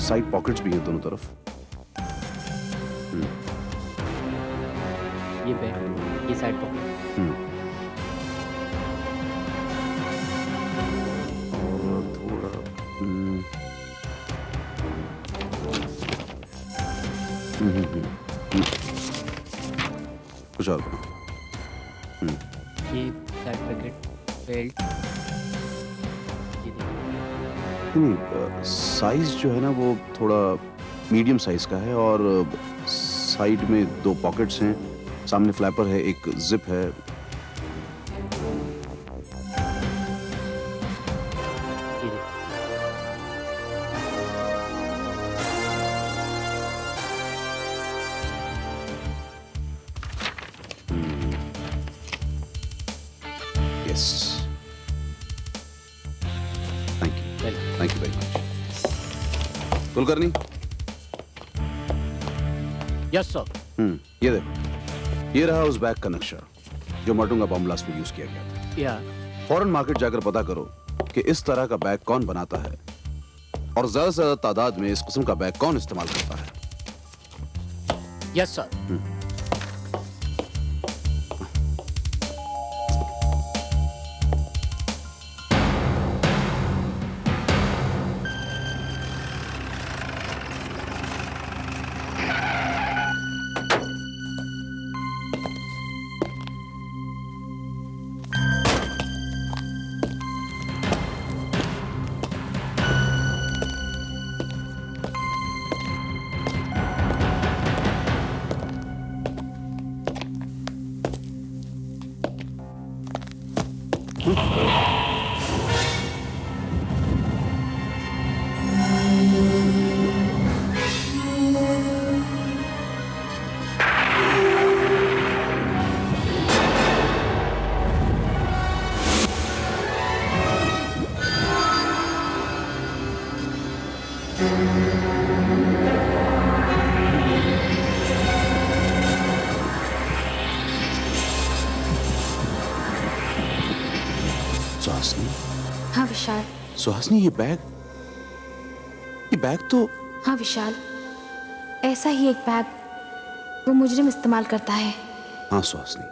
साइड पॉकेट्स भी हैं दोनों तरफ। ये बैग, ये साइड पॉकेट। और थोड़ा कुछ और बनाओ। ये साइड पॉकेट, बेल्ट। ये देखिए। नहीं, साइज जो है ना वो थोड़ा मीडियम साइज का है और साइड में 2 पॉकेट्स हैं, सामने फ्लैपर है, एक जिप है। ये देखिए। Yes, thank you very much. Kulkarni, yes sir. ये देखो, ये रहा उस बैग का नक्शा जो माटुंगा बम ब्लास्ट में यूज किया गया था। या फॉरेन मार्केट जाकर पता करो कि इस तरह का बैग कौन बनाता है और ज्यादा से ज्यादा तादाद में इस किस्म का बैग कौन इस्तेमाल करता है। Yes sir. सुहासनी, हाँ विशाल। सुहासनी ये बैग तो हाँ विशाल, ऐसा ही एक बैग वो मुजरिम इस्तेमाल करता है। हाँ सुहासनी,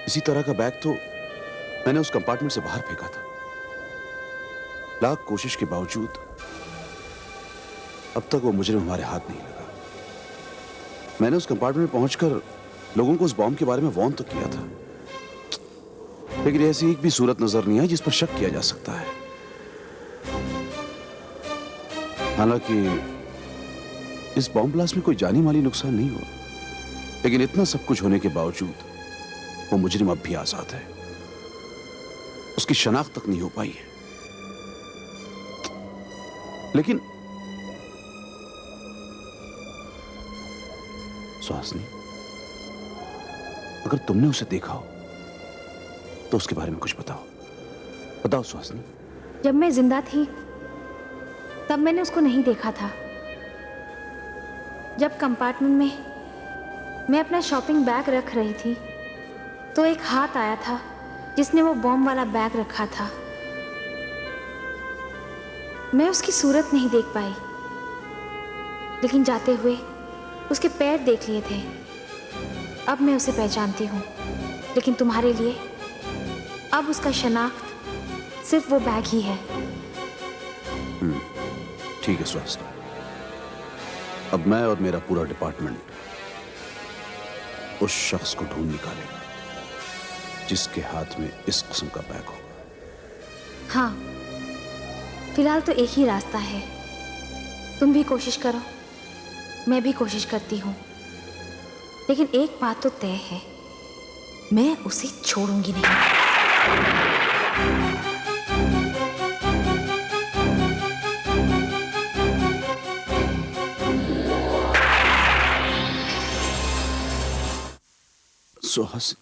इसी तरह का बैग तो मैंने उस कंपार्टमेंट से बाहर फेंका था। लाख कोशिश के बावजूद अब तक वो मुजरिम हमारे हाथ नहीं लगा। मैंने उस कंपार्टमेंट में पहुंचकर लोगों को उस बॉम्ब के बारे में वार्न तो किया था, लेकिन ऐसी एक भी सूरत नजर नहीं आई जिस पर शक किया जा सकता है। हालांकि इस बॉम्ब ब्लास्ट में कोई जानी माली नुकसान नहीं हुआ, लेकिन इतना सब कुछ होने के बावजूद वो मुजरिम अब भी आजाद है। उसकी शनाख्त तक नहीं हो पाई है। लेकिन सुहासनी, अगर तुमने उसे देखा हो तो उसके बारे में कुछ बताओ सुहासनी। जब मैं जिंदा थी तब मैंने उसको नहीं देखा था। जब कंपार्टमेंट में मैं अपना शॉपिंग बैग रख रही थी तो एक हाथ आया था जिसने वो बॉम्ब वाला बैग रखा था। मैं उसकी सूरत नहीं देख पाई, लेकिन जाते हुए उसके पैर देख लिए थे। अब मैं उसे पहचानती हूँ, लेकिन तुम्हारे लिए अब उसका शनाख्त सिर्फ वो बैग ही है। ठीक है सुहासनी, अब मैं और मेरा पूरा डिपार्टमेंट उस शख्स को ढूंढ निकालेगा जिसके हाथ में इस किस्म का बैग हो। हाँ, फिलहाल तो एक ही रास्ता है। तुम भी कोशिश करो, मैं भी कोशिश करती हूँ, लेकिन एक बात तो तय है, मैं उसे छोड़ूंगी नहीं। सुहासनी,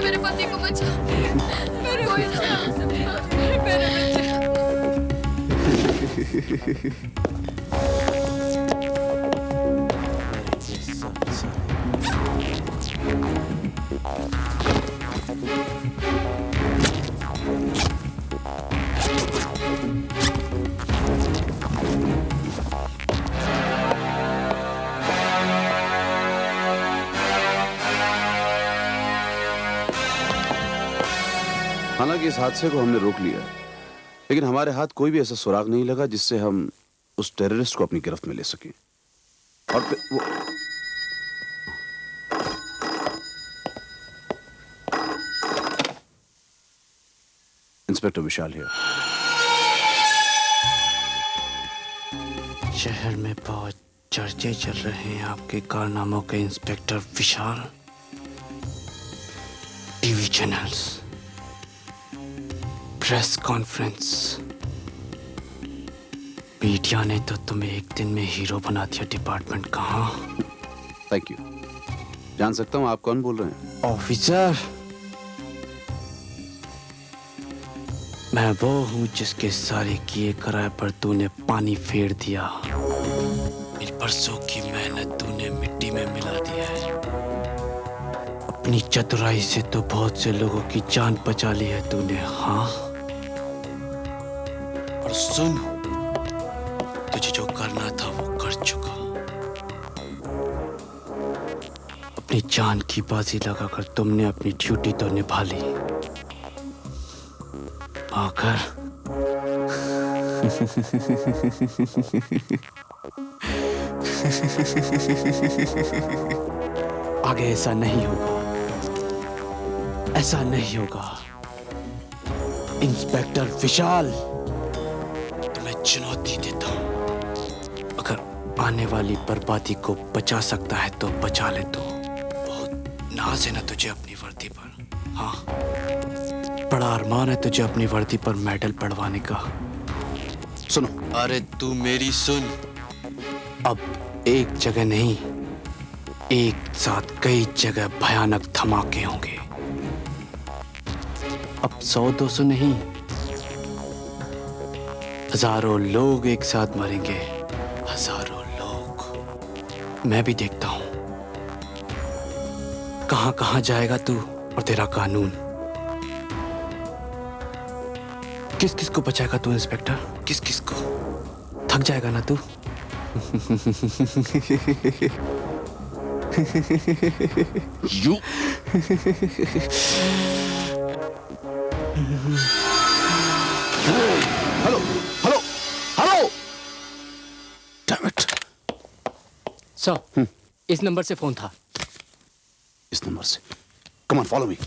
मेरे पति को बचाओ, मेरे हालांकि इस हादसे को हमने रोक लिया, लेकिन हमारे हाथ कोई भी ऐसा सुराग नहीं लगा जिससे हम उस टेररिस्ट को अपनी गिरफ्त में ले सकें। और फिर वो इंस्पेक्टर विशाल है। शहर में बहुत चर्चे चल रहे हैं आपके कारनामों के, inspector Vishal. TV channels, press conference, media ने तो तुम्हें एक दिन में हीरो बना दिया डिपार्टमेंट का। हाँ, थैंक यू। जान सकता हूँ आप कौन बोल रहे हैं? ऑफिसर, मैं वो हूँ जिसके सारे किए कराए पर तूने पानी फेर दिया। मेरी बरसों की मेहनत तूने मिट्टी में मिला दिया है। अपनी चतुराई से तो बहुत से लोगों की जान बचा ली है तूने। हाँ, और सुन, तुझे जो करना था वो कर चुका। अपनी जान की बाजी लगाकर तुमने अपनी ड्यूटी तो निभा ली, आकर आगे ऐसा नहीं होगा, ऐसा नहीं होगा। इंस्पेक्टर विशाल, तुम्हें चुनौती देता हूं। अगर आने वाली बर्बादी को बचा सकता है तो बचा ले। तो बहुत नाज है ना तुझे अपनी वर्दी पर? हाँ, बड़ा अरमान है तुझे अपनी वर्दी पर मेडल पड़वाने का। सुनो, अरे तू मेरी सुन। अब एक जगह नहीं, एक साथ कई जगह भयानक धमाके होंगे। अब 100-200 नहीं, हजारों लोग एक साथ मरेंगे, हजारों लोग। मैं भी देखता हूं कहां कहां जाएगा तू और तेरा कानून। किस किस को बचाएगा तू इंस्पेक्टर? किस किस को? थक जाएगा ना तू? You hello hello hello, damn it. Sir, इस नंबर से फोन था। इस नंबर से? Come on, follow me.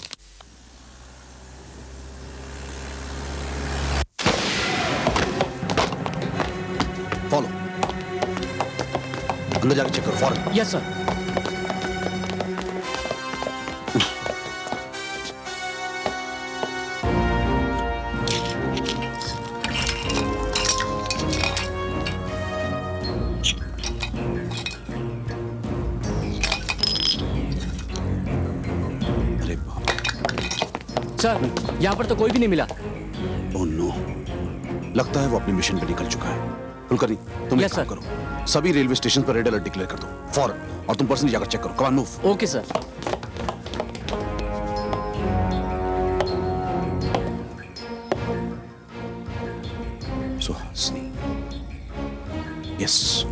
Follow, अंदर जाकर चेक करो फौरन। Yes sir. अरे बाप, सर, यहाँ पर तो कोई भी नहीं मिला। ओह नो, लगता है वो अपने मिशन पे निकल चुका है। कुलकर्णी, तुम एक Yes, काम sir. करो, सभी रेलवे स्टेशन पर रेड अलर्ट डिक्लेयर कर दो फौरन, और तुम पर्सनली जाकर चेक करो। Come on, move. Okay sir. Suhasini, yes.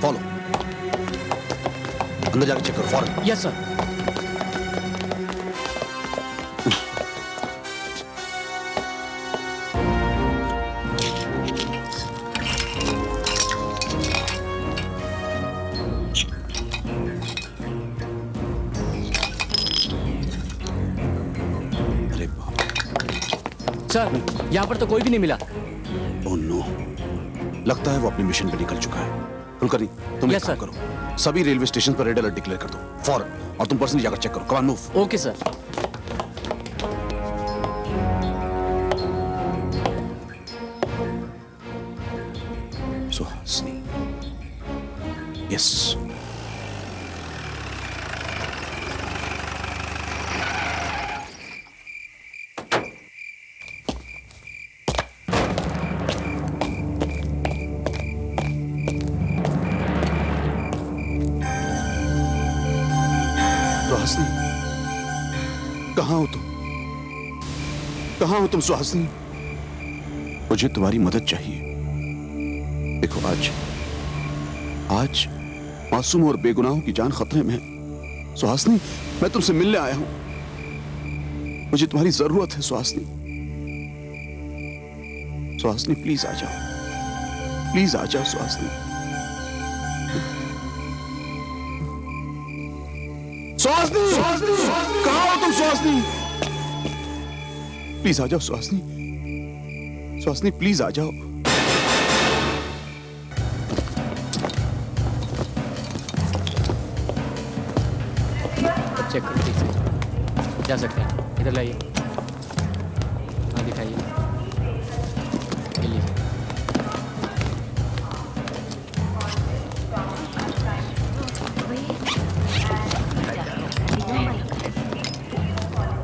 Follow, अंदर जाकर चेक करो फौरन। Yes sir. अरे बाप, सर, यहाँ पर तो कोई भी नहीं मिला। ओह नो, लगता है वो अपने मिशन पे निकल चुका है। कुलकर्णी, तुम एक Yes, काम sir. करो, सभी रेलवे स्टेशन पर रेड अलर्ट डिक्लेयर कर दो फौरन, और तुम पर्सनली जाकर चेक करो। Come on, move. Okay sir. Suhasini, yes. Suhasini, कहाँ हो तुम? कहाँ हो तुम सुहासिनी? मुझे तुम्हारी मदद चाहिए। देखो, आज मासूम और बेगुनाहों की जान खतरे में है। सुहासिनी, मैं तुमसे मिलने आया हूं। मुझे तुम्हारी जरूरत है सुहासिनी। सुहासिनी, प्लीज आ जाओ, प्लीज आ जाओ सुहासिनी। सुहासिनी, कहाँ हो तुम सुहासिनी? प्लीज आ जाओ सुहासिनी, सुहासिनी प्लीज आ जाओ। चेक करो ठीक से। जा सकते हैं, इधर लाइए। हाँ, दिखाइए। ये लीजिए।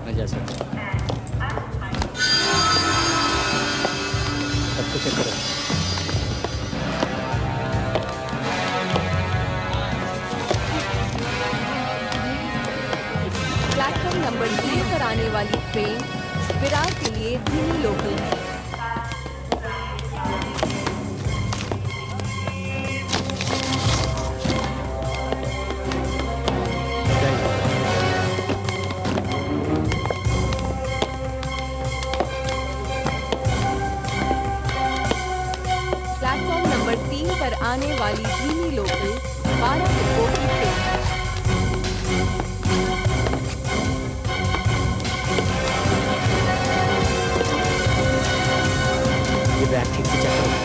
मैं जा सकता हूँ। सबको चेक करो। प्लेटफॉर्म नंबर 3 पर आने वाली ट्रेन विरार के लिए धीमी लोकल है। आने वाली धीमी लोकल 12 डिब्बों की ट्रेन है। ये बैग ठीक से चेक करो।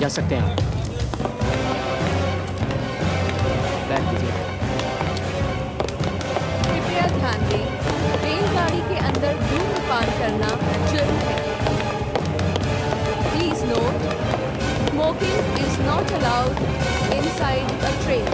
जा सकते हैं आप। बैग दीजिए। कृपया ध्यान दें, रेलगाड़ी के अंदर धूम्रपान करना जुर्म है। Please note, smoking is not allowed inside a train.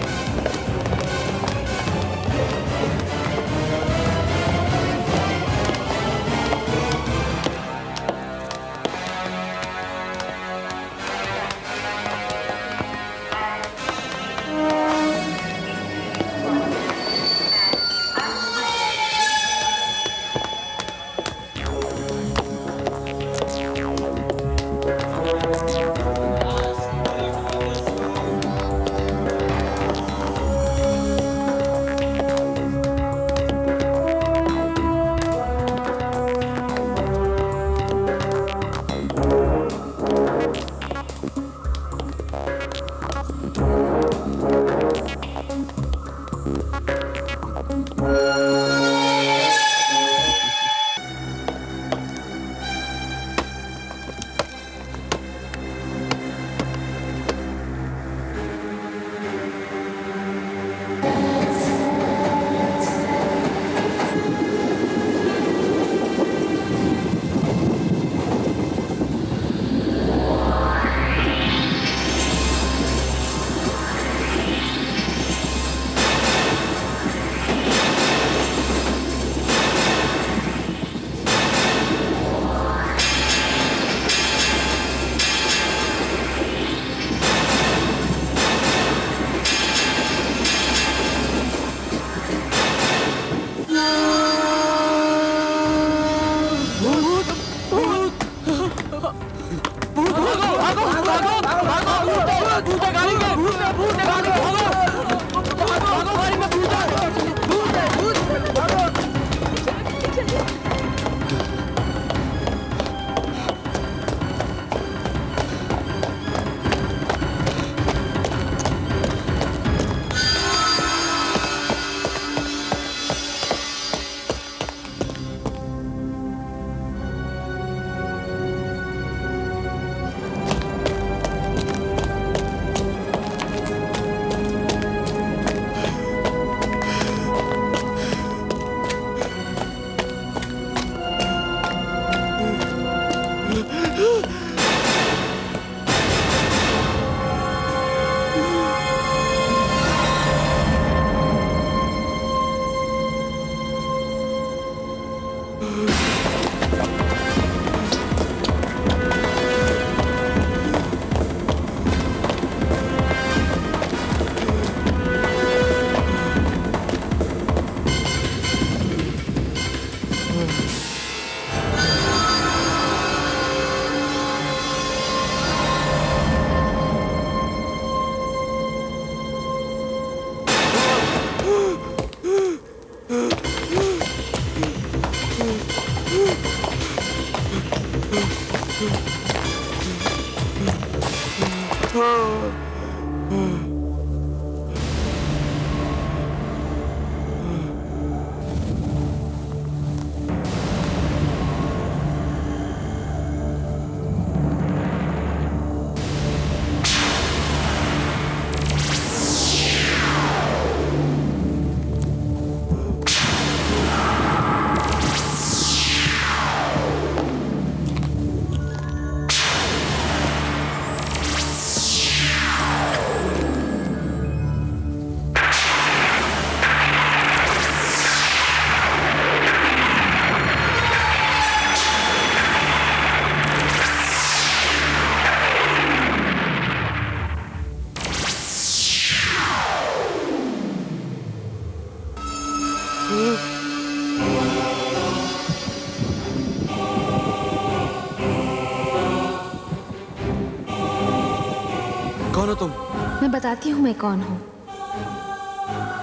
मैं बताती हूँ मैं कौन हूँ।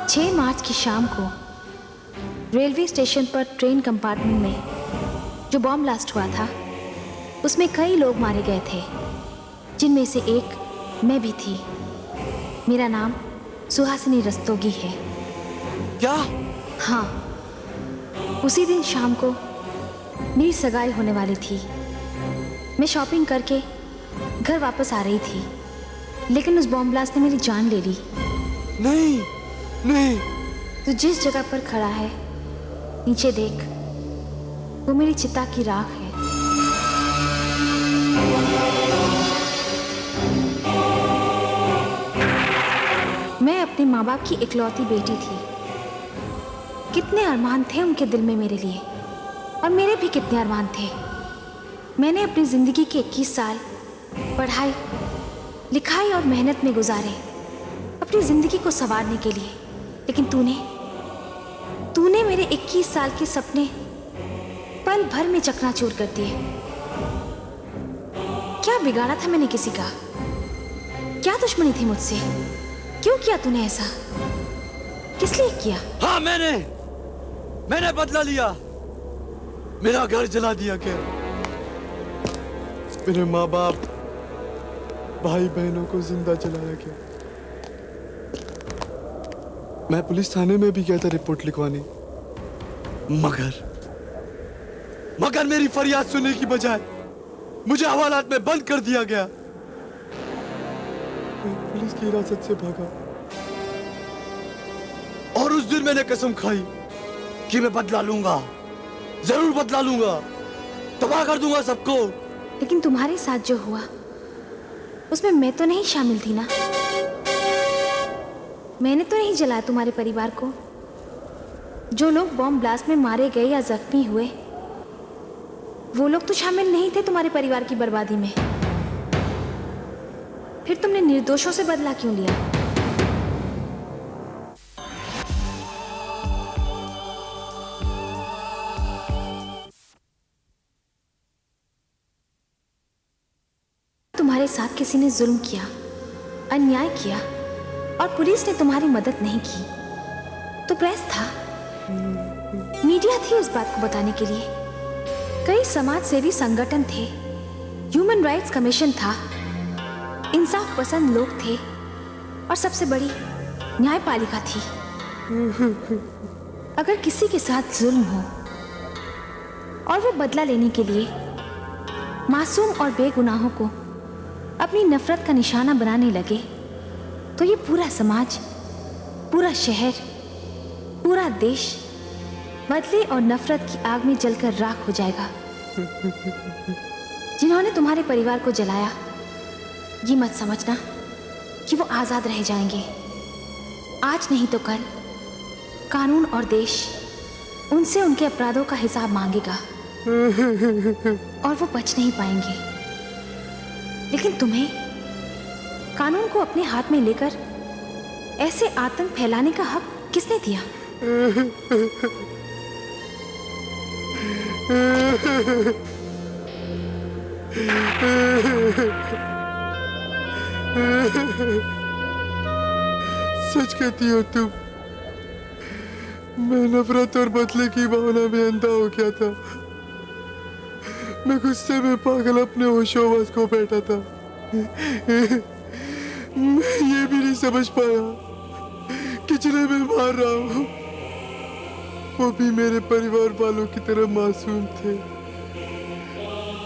6 मार्च की शाम को रेलवे स्टेशन पर ट्रेन कंपार्टमेंट में जो बॉम्ब ब्लास्ट हुआ था उसमें कई लोग मारे गए थे, जिनमें से एक मैं भी थी। मेरा नाम सुहासिनी रस्तोगी है। क्या? हाँ, उसी दिन शाम को मेरी सगाई होने वाली थी। मैं शॉपिंग करके घर वापस आ रही थी, लेकिन उस बॉम्ब ब्लास्ट ने मेरी जान ले ली। नहीं, नहीं। तो जिस जगह पर खड़ा है नीचे देख, वो मेरी चिता की राख है। मैं अपने माँ बाप की इकलौती बेटी थी। कितने अरमान थे उनके दिल में मेरे लिए, और मेरे भी कितने अरमान थे। मैंने अपनी जिंदगी के 21 साल पढ़ाई लिखाई और मेहनत में गुजारे अपनी जिंदगी को संवारने के लिए, लेकिन तूने मेरे 21 साल के सपने पल भर में चकनाचूर कर दिए। क्या बिगाड़ा था मैंने किसी का? क्या दुश्मनी थी मुझसे? क्यों किया तूने ऐसा? किस लिए किया? हाँ, मैंने बदला लिया। मेरा घर जला दिया क्या? मेरे माँ बाप भाई बहनों को जिंदा जलाया क्या? मैं पुलिस थाने में भी गया था रिपोर्ट लिखवाने, मगर मेरी फरियाद सुनने की बजाय मुझे हवालात में बंद कर दिया गया। मैं पुलिस की हिरासत से भागा, और उस दिन मैंने कसम खाई कि मैं बदला लूंगा, जरूर बदला लूंगा, तबाह कर दूंगा सबको। लेकिन तुम्हारे साथ जो हुआ उसमें मैं तो नहीं शामिल थी ना। मैंने तो नहीं जलाया तुम्हारे परिवार को। जो लोग बॉम्ब ब्लास्ट में मारे गए या जख्मी हुए, वो लोग तो शामिल नहीं थे तुम्हारे परिवार की बर्बादी में। फिर तुमने निर्दोषों से बदला क्यों लिया? तुम्हारे साथ किसी ने जुल्म किया, अन्याय किया, और पुलिस ने तुम्हारी मदद नहीं की, तो प्रेस था, मीडिया थी उस बात को बताने के लिए। कई समाज सेवी संगठन थे, ह्यूमन राइट्स कमीशन था, इंसाफ पसंद लोग थे, और सबसे बड़ी न्यायपालिका थी। अगर किसी के साथ जुल्म हो और वो बदला लेने के लिए मासूम और बेगुनाहों को अपनी नफरत का निशाना बनाने लगे, तो ये पूरा समाज, पूरा शहर, पूरा देश बदले और नफरत की आग में जलकर राख हो जाएगा। जिन्होंने तुम्हारे परिवार को जलाया, ये मत समझना कि वो आजाद रह जाएंगे। आज नहीं तो कल कानून और देश उनसे उनके अपराधों का हिसाब मांगेगा, और वो बच नहीं पाएंगे। लेकिन तुम्हें कानून को अपने हाथ में लेकर ऐसे आतंक फैलाने का हक किसने दिया? सच कहती हो तुम। मैं नफरत और बदले की भावना में अंधा हो गया था। मैं गुस्से में पागल अपने होशोवास को बैठा था। मैं ये भी नहीं समझ पाया कि जिन्हें मैं मार रहा हूँ वो भी मेरे परिवार वालों की तरह मासूम थे,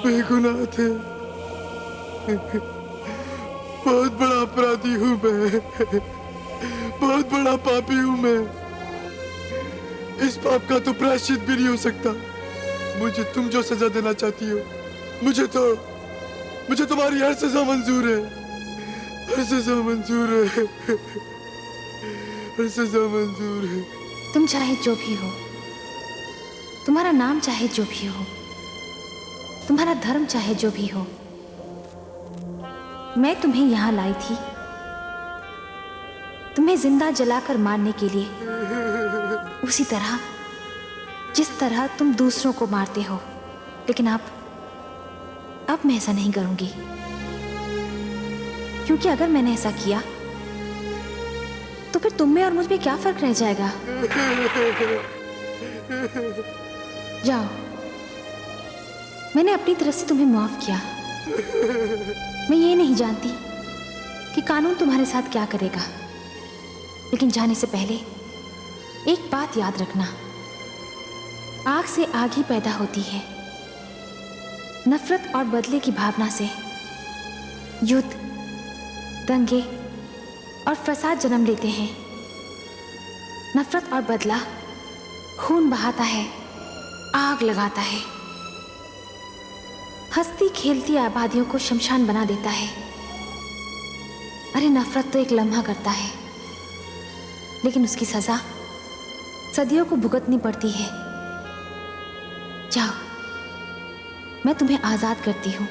बेगुनाह थे। बहुत बड़ा अपराधी हूँ मैं, बहुत बड़ा पापी हूँ मैं। इस पाप का तो प्रायश्चित भी नहीं हो सकता। मुझे तुम जो सजा देना चाहती हो, मुझे तुम्हारी हर सजा मंजूर है, हर सजा मंजूर है, हर सजा मंजूर है। तुम चाहे जो भी हो, तुम्हारा नाम चाहे जो भी हो, तुम्हारा धर्म चाहे जो भी हो, मैं तुम्हें यहां लाई थी तुम्हें जिंदा जलाकर मारने के लिए, उसी तरह जिस तरह तुम दूसरों को मारते हो। लेकिन अब मैं ऐसा नहीं करूंगी, क्योंकि अगर मैंने ऐसा किया तो फिर तुम में और मुझ में क्या फर्क रह जाएगा? जाओ, मैंने अपनी तरफ से तुम्हें माफ किया। मैं ये नहीं जानती कि कानून तुम्हारे साथ क्या करेगा, लेकिन जाने से पहले एक बात याद रखना, आग से आग ही पैदा होती है। नफरत और बदले की भावना से युद्ध, दंगे और फसाद जन्म लेते हैं। नफरत और बदला खून बहाता है, आग लगाता है, हंसती खेलती आबादियों को शमशान बना देता है। अरे नफरत तो एक लम्हा करता है, लेकिन उसकी सजा सदियों को भुगतनी पड़ती है। जाओ, मैं तुम्हें आजाद करती हूँ।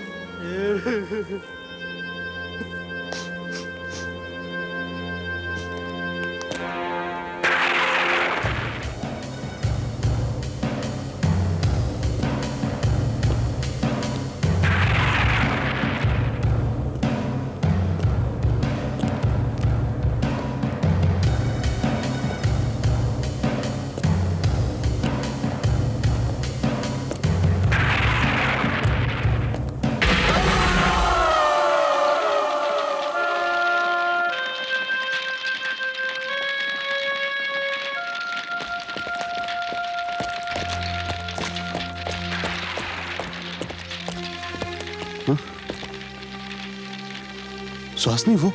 सुहासिनी वो?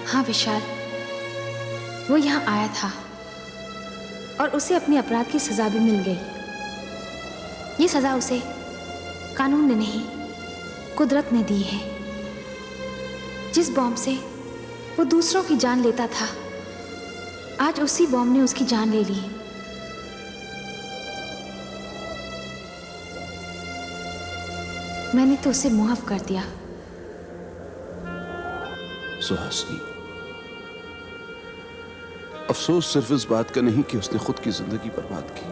हाँ विशाल, वो यहाँ आया था और उसे अपने अपराध की सजा भी मिल गई। ये सजा उसे कानून ने नहीं, कुदरत ने दी है। जिस बॉम्ब से वो दूसरों की जान लेता था, आज उसी बॉम्ब ने उसकी जान ले ली। मैंने तो उसे मुआफ कर दिया। सुहासिनी, अफसोस सिर्फ इस बात का नहीं कि उसने खुद की जिंदगी बर्बाद की,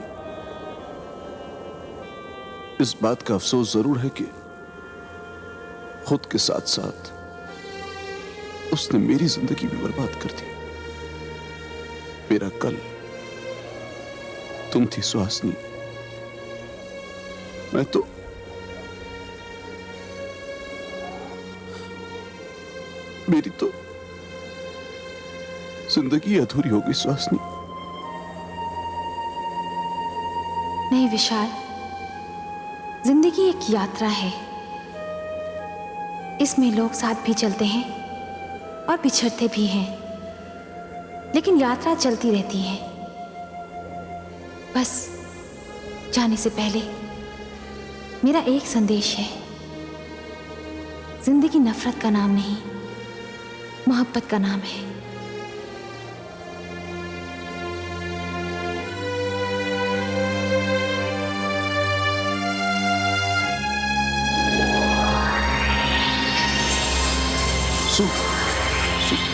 इस बात का अफसोस जरूर है कि खुद के साथ साथ उसने मेरी जिंदगी भी बर्बाद कर दी। मेरा कल तुम थी सुहासिनी। मैं तो मेरी तो जिंदगी अधूरी हो गई सुहासिनी। नहीं विशाल, जिंदगी एक यात्रा है। इसमें लोग साथ भी चलते हैं और बिछड़ते भी हैं, लेकिन यात्रा चलती रहती है। बस जाने से पहले मेरा एक संदेश है, जिंदगी नफरत का नाम नहीं, मोहब्बत का नाम है। सुहासिनी।